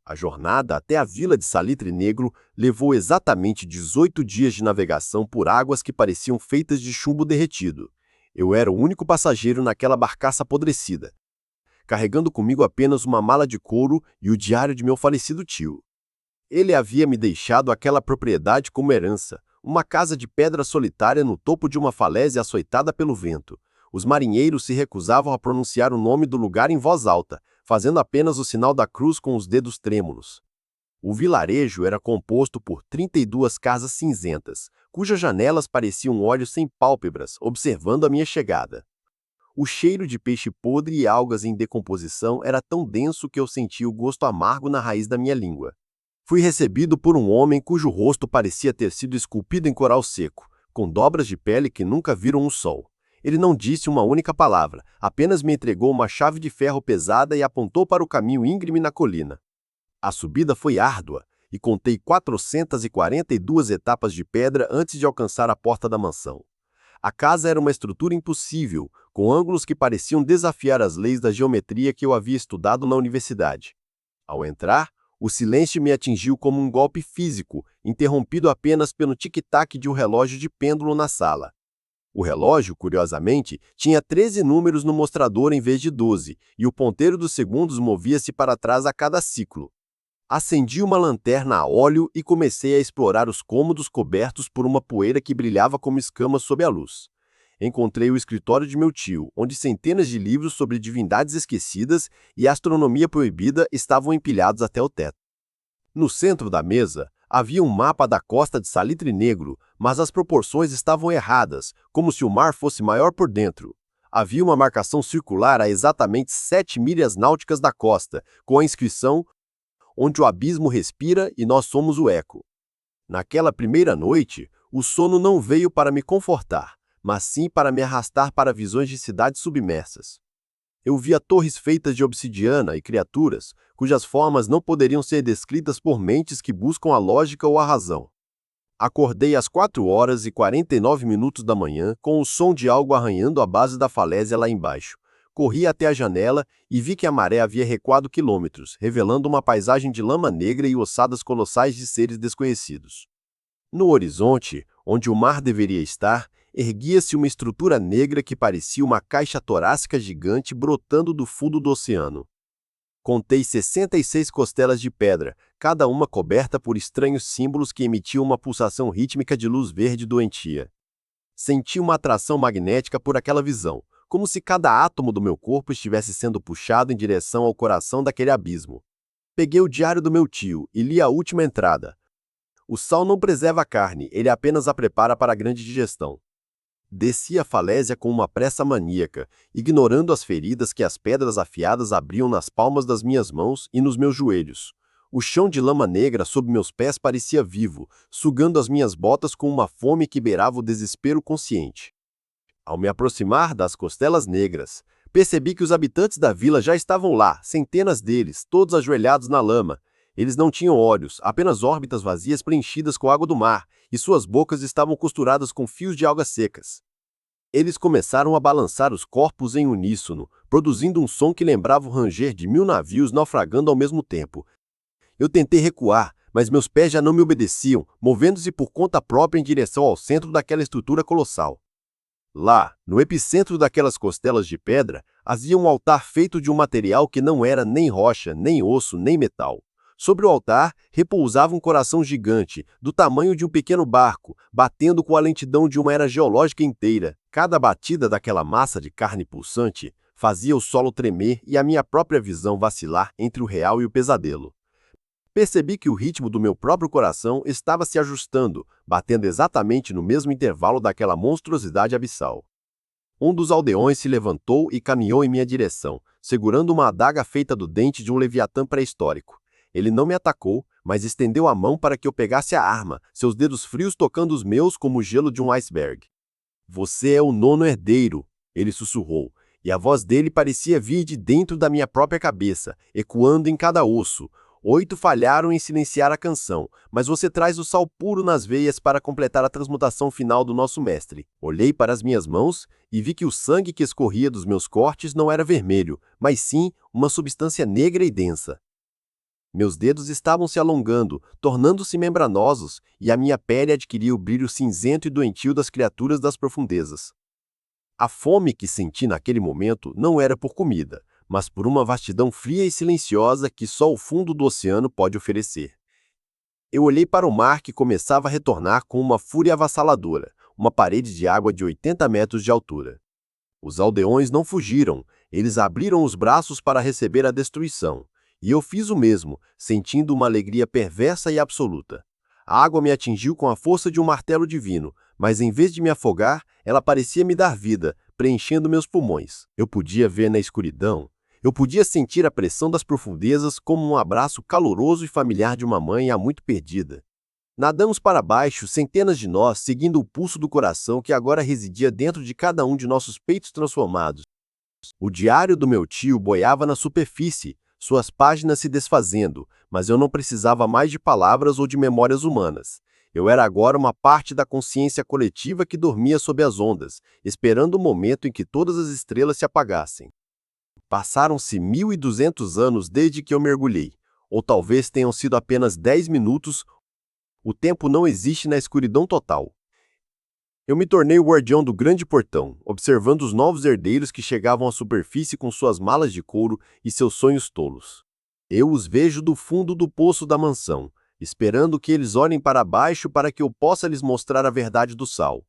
A jornada até a vila de Salitre Negro levou exatamente 18 dias de navegação por águas que pareciam feitas de chumbo derretido. Eu era o único passageiro naquela barcaça apodrecida, carregando comigo apenas uma mala de couro e o diário de meu falecido tio. Ele havia me deixado aquela propriedade como herança, uma casa de pedra solitária no topo de uma falésia açoitada pelo vento. Os marinheiros se recusavam a pronunciar o nome do lugar em voz alta, fazendo apenas o sinal da cruz com os dedos trêmulos. O vilarejo era composto por 32 casas cinzentas, cujas janelas pareciam olhos sem pálpebras, observando a minha chegada. O cheiro de peixe podre e algas em decomposição era tão denso que eu sentia o gosto amargo na raiz da minha língua. Fui recebido por um homem cujo rosto parecia ter sido esculpido em coral seco, com dobras de pele que nunca viram o sol. Ele não disse uma única palavra, apenas me entregou uma chave de ferro pesada e apontou para o caminho íngreme na colina. A subida foi árdua, e contei 442 etapas de pedra antes de alcançar a porta da mansão. A casa era uma estrutura impossível, com ângulos que pareciam desafiar as leis da geometria que eu havia estudado na universidade. Ao entrar, o silêncio me atingiu como um golpe físico, interrompido apenas pelo tic-tac de um relógio de pêndulo na sala. O relógio, curiosamente, tinha 13 números no mostrador em vez de 12, e o ponteiro dos segundos movia-se para trás a cada ciclo. Acendi uma lanterna a óleo e comecei a explorar os cômodos cobertos por uma poeira que brilhava como escamas sob a luz. Encontrei o escritório de meu tio, onde centenas de livros sobre divindades esquecidas e astronomia proibida estavam empilhados até o teto. No centro da mesa, havia um mapa da costa de Salitre Negro, mas as proporções estavam erradas, como se o mar fosse maior por dentro. Havia uma marcação circular a exatamente 7 milhas náuticas da costa, com a inscrição "Onde o abismo respira e nós somos o eco". Naquela primeira noite, o sono não veio para me confortar, mas sim para me arrastar para visões de cidades submersas. Eu via torres feitas de obsidiana e criaturas, cujas formas não poderiam ser descritas por mentes que buscam a lógica ou a razão. Acordei às 4h49 da manhã com o som de algo arranhando a base da falésia lá embaixo. Corri até a janela e vi que a maré havia recuado quilômetros, revelando uma paisagem de lama negra e ossadas colossais de seres desconhecidos. No horizonte, onde o mar deveria estar, erguia-se uma estrutura negra que parecia uma caixa torácica gigante brotando do fundo do oceano. Contei 66 costelas de pedra, cada uma coberta por estranhos símbolos que emitiam uma pulsação rítmica de luz verde doentia. Senti uma atração magnética por aquela visão, como se cada átomo do meu corpo estivesse sendo puxado em direção ao coração daquele abismo. Peguei o diário do meu tio e li a última entrada. O sal não preserva a carne, ele apenas a prepara para a grande digestão. Desci a falésia com uma pressa maníaca, ignorando as feridas que as pedras afiadas abriam nas palmas das minhas mãos e nos meus joelhos. O chão de lama negra sob meus pés parecia vivo, sugando as minhas botas com uma fome que beirava o desespero consciente. Ao me aproximar das costelas negras, percebi que os habitantes da vila já estavam lá, centenas deles, todos ajoelhados na lama. Eles não tinham olhos, apenas órbitas vazias preenchidas com água do mar, e suas bocas estavam costuradas com fios de algas secas. Eles começaram a balançar os corpos em uníssono, produzindo um som que lembrava o ranger de 1000 navios naufragando ao mesmo tempo. Eu tentei recuar, mas meus pés já não me obedeciam, movendo-se por conta própria em direção ao centro daquela estrutura colossal. Lá, no epicentro daquelas costelas de pedra, havia um altar feito de um material que não era nem rocha, nem osso, nem metal. Sobre o altar, repousava um coração gigante, do tamanho de um pequeno barco, batendo com a lentidão de uma era geológica inteira. Cada batida daquela massa de carne pulsante fazia o solo tremer e a minha própria visão vacilar entre o real e o pesadelo. Percebi que o ritmo do meu próprio coração estava se ajustando, batendo exatamente no mesmo intervalo daquela monstruosidade abissal. Um dos aldeões se levantou e caminhou em minha direção, segurando uma adaga feita do dente de um leviatã pré-histórico. Ele não me atacou, mas estendeu a mão para que eu pegasse a arma, seus dedos frios tocando os meus como o gelo de um iceberg. "Você é o nono herdeiro", ele sussurrou, e a voz dele parecia vir de dentro da minha própria cabeça, ecoando em cada osso. 8 falharam em silenciar a canção, mas você traz o sal puro nas veias para completar a transmutação final do nosso mestre. Olhei para as minhas mãos e vi que o sangue que escorria dos meus cortes não era vermelho, mas sim uma substância negra e densa. Meus dedos estavam se alongando, tornando-se membranosos, e a minha pele adquiria o brilho cinzento e doentio das criaturas das profundezas. A fome que senti naquele momento não era por comida, mas por uma vastidão fria e silenciosa que só o fundo do oceano pode oferecer. Eu olhei para o mar que começava a retornar com uma fúria avassaladora, uma parede de água de 80 metros de altura. Os aldeões não fugiram, eles abriram os braços para receber a destruição. E eu fiz o mesmo, sentindo uma alegria perversa e absoluta. A água me atingiu com a força de um martelo divino, mas em vez de me afogar, ela parecia me dar vida, preenchendo meus pulmões. Eu podia ver na escuridão. Eu podia sentir a pressão das profundezas como um abraço caloroso e familiar de uma mãe há muito perdida. Nadamos para baixo, centenas de nós, seguindo o pulso do coração que agora residia dentro de cada um de nossos peitos transformados. O diário do meu tio boiava na superfície, suas páginas se desfazendo, mas eu não precisava mais de palavras ou de memórias humanas. Eu era agora uma parte da consciência coletiva que dormia sob as ondas, esperando o momento em que todas as estrelas se apagassem. Passaram-se 1.200 anos desde que eu mergulhei, ou talvez tenham sido apenas 10 minutos. O tempo não existe na escuridão total. Eu me tornei o guardião do grande portão, observando os novos herdeiros que chegavam à superfície com suas malas de couro e seus sonhos tolos. Eu os vejo do fundo do poço da mansão, esperando que eles olhem para baixo para que eu possa lhes mostrar a verdade do sal.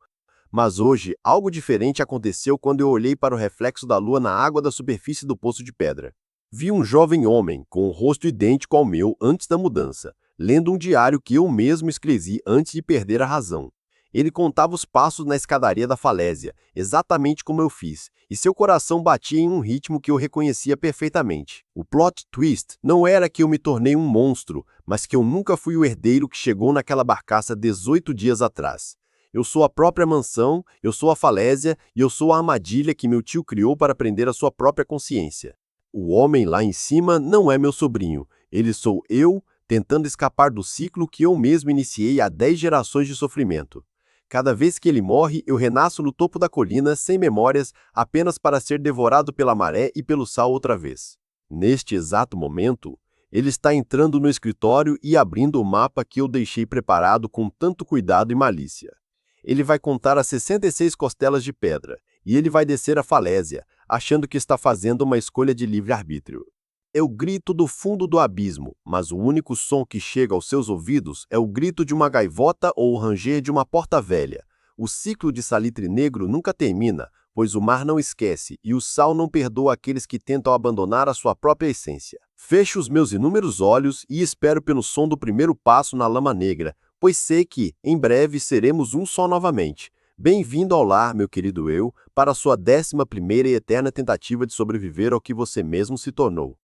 Mas hoje, algo diferente aconteceu quando eu olhei para o reflexo da lua na água da superfície do poço de pedra. Vi um jovem homem, com um rosto idêntico ao meu antes da mudança, lendo um diário que eu mesmo escrevi antes de perder a razão. Ele contava os passos na escadaria da falésia, exatamente como eu fiz, e seu coração batia em um ritmo que eu reconhecia perfeitamente. O plot twist não era que eu me tornei um monstro, mas que eu nunca fui o herdeiro que chegou naquela barcaça 18 dias atrás. Eu sou a própria mansão, eu sou a falésia e eu sou a armadilha que meu tio criou para prender a sua própria consciência. O homem lá em cima não é meu sobrinho, ele sou eu, tentando escapar do ciclo que eu mesmo iniciei há 10 gerações de sofrimento. Cada vez que ele morre, eu renasço no topo da colina, sem memórias, apenas para ser devorado pela maré e pelo sal outra vez. Neste exato momento, ele está entrando no escritório e abrindo o mapa que eu deixei preparado com tanto cuidado e malícia. Ele vai contar as 66 costelas de pedra, e ele vai descer a falésia, achando que está fazendo uma escolha de livre-arbítrio. Eu grito do fundo do abismo, mas o único som que chega aos seus ouvidos é o grito de uma gaivota ou o ranger de uma porta velha. O ciclo de salitre negro nunca termina, pois o mar não esquece e o sal não perdoa aqueles que tentam abandonar a sua própria essência. Fecho os meus inúmeros olhos e espero pelo som do primeiro passo na lama negra, pois sei que, em breve, seremos um só novamente. Bem-vindo ao lar, meu querido eu, para a sua 11ª e eterna tentativa de sobreviver ao que você mesmo se tornou.